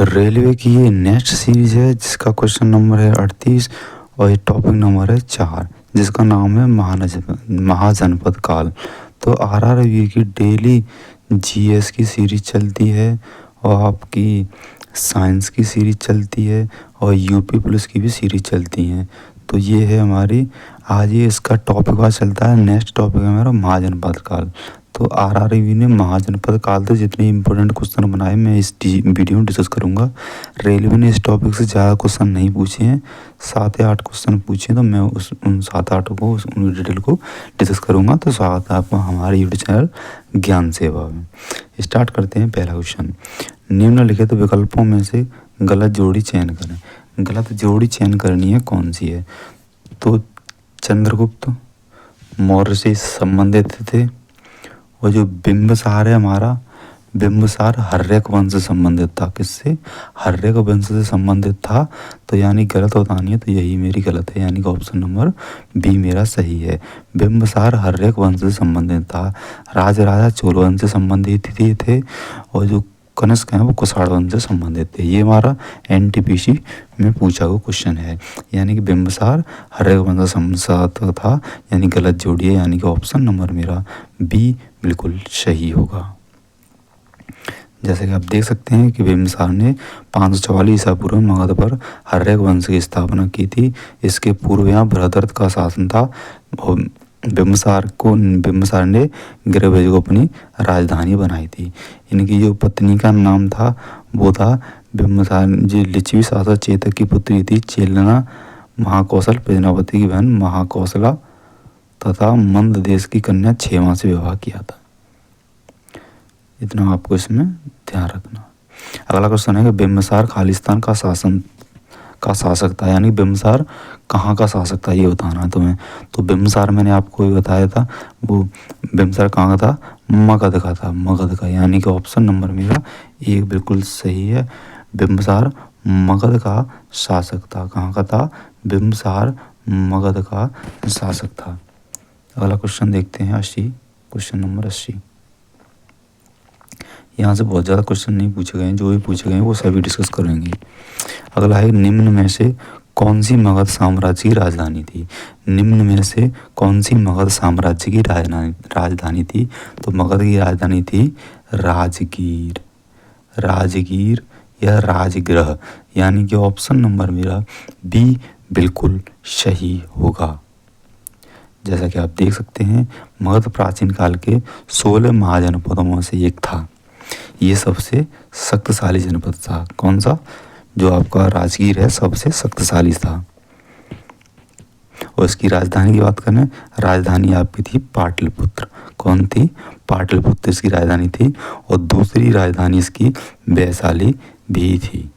Railway की ये next series है जिसका क्वेश्चन नंबर है 38 और ये टॉपिक नंबर है 4 जिसका नाम है महाजनपद काल। तो आरआरबी की डेली जीएस की सीरीज चलती है और आपकी साइंस की सीरीज चलती है और यूपी पुलिस की भी सीरीज चलती हैं। तो ये है हमारी आज ये इसका टॉपिक वाइज चलता है। नेक्स्ट टॉपिक है हमारा महाजनपद काल। तो आरआरबी ने महाजनपद काल से जितने इंपॉर्टेंट क्वेश्चन बनाए मैं इस वीडियो में डिस्कस करूंगा। रेलवे ने इस टॉपिक से ज़्यादा क्वेश्चन नहीं पूछे हैं, 7 या 8 क्वेश्चन पूछे हैं, तो मैं उन 7-8 को उन डिटेल को डिस्कस करूंगा। तो स्वागत है आपका हमारे यूट्यूब चैनल ज्ञान सेवा में। स्टार्ट करते हैं। पहला क्वेश्चन, निम्नलिखित विकल्पों में से गलत जोड़ी चयन करें। गलत जोड़ी चयन करनी है, कौन सी है? तो चंद्रगुप्त मौर्य से संबंधित थे और जो बिंबिसार है हमारा, बिंबिसार हर्यक वंश से संबंधित था। किससे? हर्यक वंश से संबंधित था। तो यानी गलत बतानी है, तो यही मेरी गलत है, यानी कि ऑप्शन नंबर बी मेरा सही है। बिंबिसार हर्यक वंश से संबंधित था। राजा चोल वंश से संबंधित थे और जो कनिष्क हैं वो कुषाण वंश से संबंधित थे। ये हमारा एनटीपीसी में पूछा हुआ क्वेश्चन है, यानी कि बिंबिसार हर्यक वंश से संबंधित था, यानी गलत जोड़ी है, यानी कि ऑप्शन नंबर मेरा बी बिल्कुल सही होगा। जैसे कि आप देख सकते हैं कि बिंबिसार ने 544 ईसा पूर्व में मगध पर हर्यक वंश की स्थापना की थी। इसके पूर्व यहाँ बृहद्रथ का शासन था। बिंबिसार ने गिरिभेज को अपनी राजधानी बनाई थी। इनकी जो पत्नी का नाम था वो था बिंबिसार, जो लिच्छवी शासक चेतक की पुत्री थी चेलना महाकौशल, प्रजापति की बहन महाकौशला तथा मंद देश की कन्या क्षेमा से विवाह किया था। इतना आपको इसमें ध्यान रखना। अगला क्वेश्चन है कि बिंबिसार खालिस्तान का शासक था, यानी बिंबिसार कहाँ का शासक था ये बताना है तुम्हें। तो बिंबिसार मैंने आपको बताया था, वो बिंबिसार कहाँ का था? मगध का था, मगध का, यानी कि ऑप्शन नंबर मेरा एक बिल्कुल सही है। बिंबिसार मगध का शासक था। कहाँ का था? बिंबिसार मगध का शासक था। अगला क्वेश्चन देखते हैं 80, क्वेश्चन नंबर 80। यहाँ से बहुत ज़्यादा क्वेश्चन नहीं पूछे गए हैं, जो भी पूछे गए हैं वो सभी डिस्कस करेंगे। अगला है, निम्न में से कौन सी मगध साम्राज्य की राजधानी थी? निम्न में से कौन सी मगध साम्राज्य की राजधानी थी? तो मगध की राजधानी थी राजगीर, राजगीर या राजगृह, यानी कि ऑप्शन नंबर मेरा बी बिल्कुल सही होगा। जैसा कि आप देख सकते हैं, मगध प्राचीन काल के 16 महाजनपदों में से एक था। ये सबसे शक्तिशाली जनपद था। कौन सा? जो आपका राजगीर है सबसे शक्तिशाली था। और इसकी राजधानी की बात करें, राजधानी आपकी थी पाटलिपुत्र। कौन थी? पाटलिपुत्र इसकी राजधानी थी। और दूसरी राजधानी इसकी वैशाली भी थी।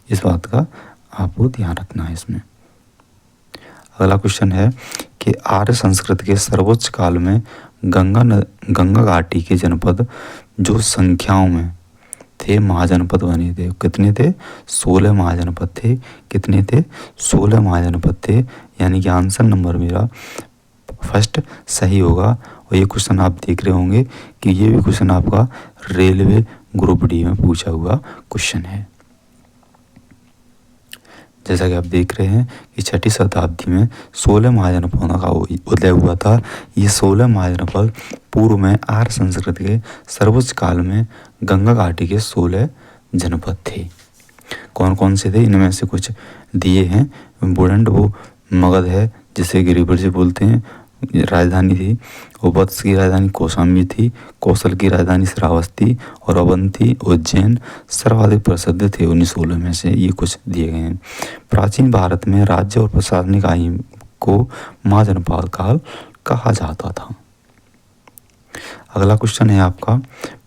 इस बात का आपको ध्यान रखना है इसमें। अगला क्वेश्चन है कि आर्य संस्कृत के सर्वोच्च काल में गंगा घाटी के जनपद जो संख्याओं में थे महाजनपद बने थे, कितने थे? 16 महाजनपद थे। कितने थे? 16 महाजनपद थे, यानी कि आंसर नंबर मेरा फर्स्ट सही होगा। और ये क्वेश्चन आप देख रहे होंगे कि ये भी क्वेश्चन आपका रेलवे ग्रुप डी में पूछा हुआ क्वेश्चन है। जैसा कि आप देख रहे हैं कि 6वीं शताब्दी में 16 महाजनपदों का उदय हुआ था। ये 16 महाजनपद पूर्व में आर्य संस्कृति के सर्वोच्च काल में गंगा घाटी के 16 जनपद थे। कौन कौन से थे? इनमें से कुछ दिए हैं इम्पोर्टेंट। वो मगध है जिसे गिरिभेज बोलते हैं, राजधानी थी। वत्स की राजधानी कौशाम्बी थी। कौशल की राजधानी श्रावस्ती और अवंती उज्जैन सर्वाधिक प्रसिद्ध थे। 1916 में से ये कुछ दिए गए हैं। प्राचीन भारत में राज्य और प्रशासनिक इकाई को महाजनपद काल कहा जाता था। अगला क्वेश्चन है आपका,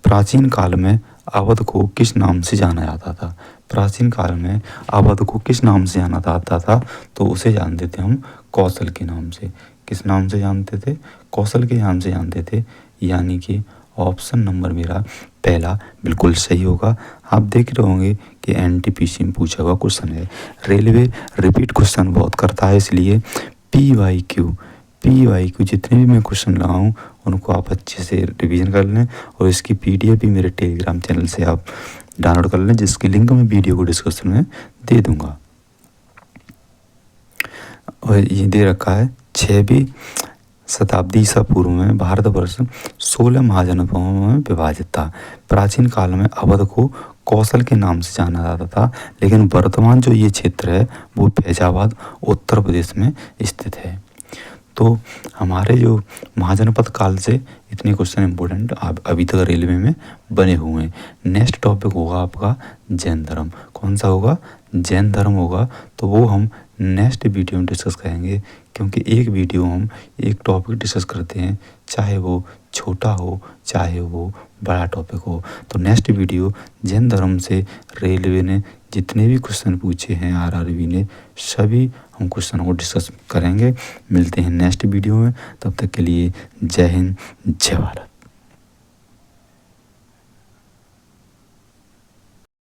प्राचीन काल में अवध को किस नाम से जाना जाता था? प्राचीन काल में अवध को किस नाम से जाना जाता था? तो उसे जानते थे हम कौशल के नाम से। किस नाम से जानते थे? कौशल के नाम से जानते थे, यानी कि ऑप्शन नंबर मेरा पहला बिल्कुल सही होगा। आप देख रहे होंगे कि एनटीपीसी में पूछा हुआ क्वेश्चन है। रेलवे रिपीट क्वेश्चन बहुत करता है, इसलिए पीवाईक्यू जितने भी मैं क्वेश्चन लगाऊं उनको आप अच्छे से रिवीजन कर लें। और इसकी पीडीएफ भी मेरे टेलीग्राम चैनल से आप डाउनलोड कर लें, जिसकी लिंक मैं वीडियो को डिस्क्रिप्शन में दे दूँगा। और ये दे रखा है 6वीं शताब्दी ईसा पूर्व में भारतवर्ष 16 महाजनपदों में विभाजित था। प्राचीन काल में अवध को कौशल के नाम से जाना जाता था, लेकिन वर्तमान जो ये क्षेत्र है वो फैजाबाद उत्तर प्रदेश में स्थित है। तो हमारे जो महाजनपद काल से इतने क्वेश्चन इंपॉर्टेंट अभी तक रेलवे में बने हुए हैं। नेक्स्ट टॉपिक होगा आपका जैन धर्म। कौन सा होगा? जैन धर्म होगा। तो वो हम नेक्स्ट वीडियो में डिस्कस करेंगे, क्योंकि एक वीडियो हम एक टॉपिक डिस्कस करते हैं, चाहे वो छोटा हो चाहे वो बड़ा टॉपिक हो। तो नेक्स्ट वीडियो जैन धर्म से रेलवे ने जितने भी क्वेश्चन पूछे हैं आरआरबी ने, सभी हम क्वेश्चन को डिस्कस करेंगे। मिलते हैं नेक्स्ट वीडियो में, तब तक के लिए जय हिंद जय भारत।